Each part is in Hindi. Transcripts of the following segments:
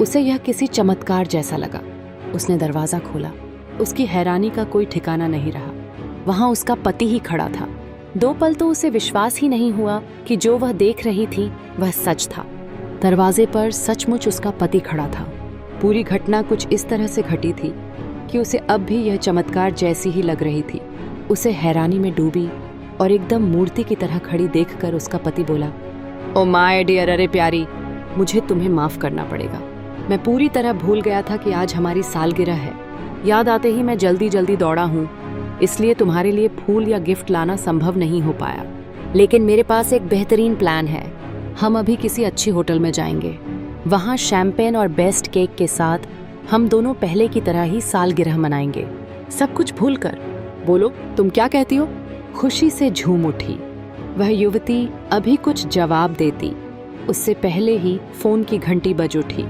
उसे यह किसी चमत्कार जैसा लगा। उसने दरवाजा खोला। उसकी हैरानी का कोई ठिकाना नहीं रहा। वहां उसका पति ही खड़ा था। 2 पल तो उसे विश्वास ही नहीं हुआ कि जो वह देख रही थी वह सच था। दरवाजे पर सचमुच उसका पति खड़ा था। पूरी घटना कुछ इस तरह से घटी थी कि उसे अब भी यह चमत्कार जैसी ही लग रही थी। उसे हैरानी में डूबी और एकदम मूर्ति की तरह खड़ी देखकर उसका पति बोला, ओ माय डियर, अरे प्यारी, मुझे तुम्हें माफ करना पड़ेगा। मैं पूरी तरह भूल गया था कि आज हमारी सालगिरह है। याद आते ही मैं जल्दी जल्दी दौड़ा हूँ, इसलिए तुम्हारे लिए फूल या गिफ्ट लाना संभव नहीं हो पाया। लेकिन मेरे पास एक बेहतरीन प्लान है। हम अभी किसी अच्छी होटल में जाएंगे। वहाँ शैंपेन और बेस्ट केक के साथ हम दोनों पहले की तरह ही सालगिरह मनाएंगे, सब कुछ भूलकर। बोलो, तुम क्या कहती हो? खुशी से झूम उठी। वह युवती अभी कुछ जवाब देती उससे पहले ही फोन की घंटी बज उठी।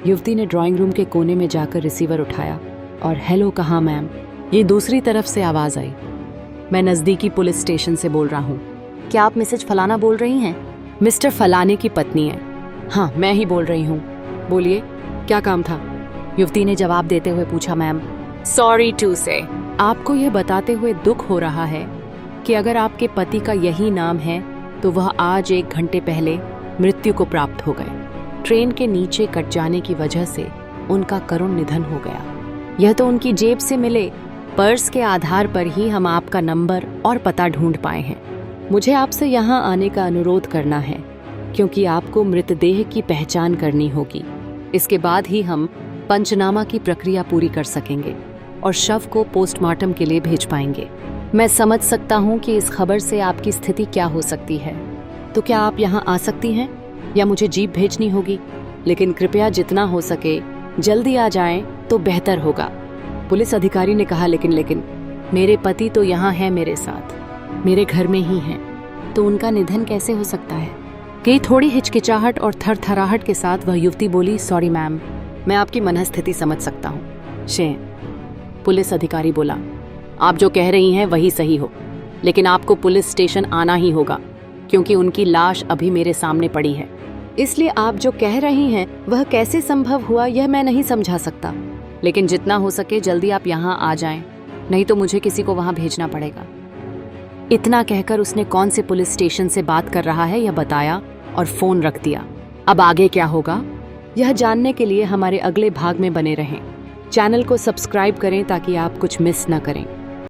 युवती ने ड्राइंग रूम के कोने में जाकर रिसीवर उठाया और हेलो कहा मैम। ये दूसरी तरफ से आवाज आई, मैं नजदीकी पुलिस स्टेशन से बोल रहा हूँ। क्या आप मिसेज फलाना बोल रही हैं? मिस्टर फलाने की पत्नी है। हाँ, मैं ही बोल रही हूँ। बोलिए, क्या काम था? युवती ने जवाब देते हुए पूछा, मैम सॉरी टू से, आपको यह बताते हुए दुख हो रहा है कि अगर आपके पति का यही नाम है तो वह आज 1 घंटे पहले मृत्यु को प्राप्त हो गए। ट्रेन के नीचे कट जाने की वजह से उनका करुण निधन हो गया। यह तो उनकी जेब से मिले पर्स के आधार पर ही हम आपका नंबर और पता ढूंढ पाए हैं। मुझे आपसे यहाँ आने का अनुरोध करना है क्योंकि आपको मृतदेह की पहचान करनी होगी। इसके बाद ही हम पंचनामा की प्रक्रिया पूरी कर सकेंगे और शव को पोस्टमार्टम के लिए भेज पाएंगे। मैं समझ सकता हूँ कि इस खबर से आपकी स्थिति क्या हो सकती है, तो क्या आप यहाँ आ सकती हैं या मुझे जीप भेजनी होगी? लेकिन कृपया जितना हो सके जल्दी आ जाएं तो बेहतर होगा। पुलिस अधिकारी ने कहा, लेकिन मेरे पति तो यहाँ हैं मेरे साथ, मेरे घर में ही हैं, तो उनका निधन कैसे हो सकता है? कई थोड़ी हिचकिचाहट और थरथराहट के साथ वह युवती बोली, सॉरी मैम, मैं आपकी मनस्थिति समझ सकता हूँ। पुलिस अधिकारी बोला, आप जो कह रही हैं वही सही हो, लेकिन आपको पुलिस स्टेशन आना ही होगा क्योंकि उनकी लाश अभी मेरे सामने पड़ी है। इसलिए आप जो कह रही हैं वह कैसे संभव हुआ यह मैं नहीं समझा सकता, लेकिन जितना हो सके जल्दी आप यहाँ आ जाएं, नहीं तो मुझे किसी को वहाँ भेजना पड़ेगा। इतना कहकर उसने कौन से पुलिस स्टेशन से बात कर रहा है यह बताया और फोन रख दिया। अब आगे क्या होगा यह जानने के लिए हमारे अगले भाग में बने रहें। चैनल को सब्सक्राइब करें ताकि आप कुछ मिस न करें।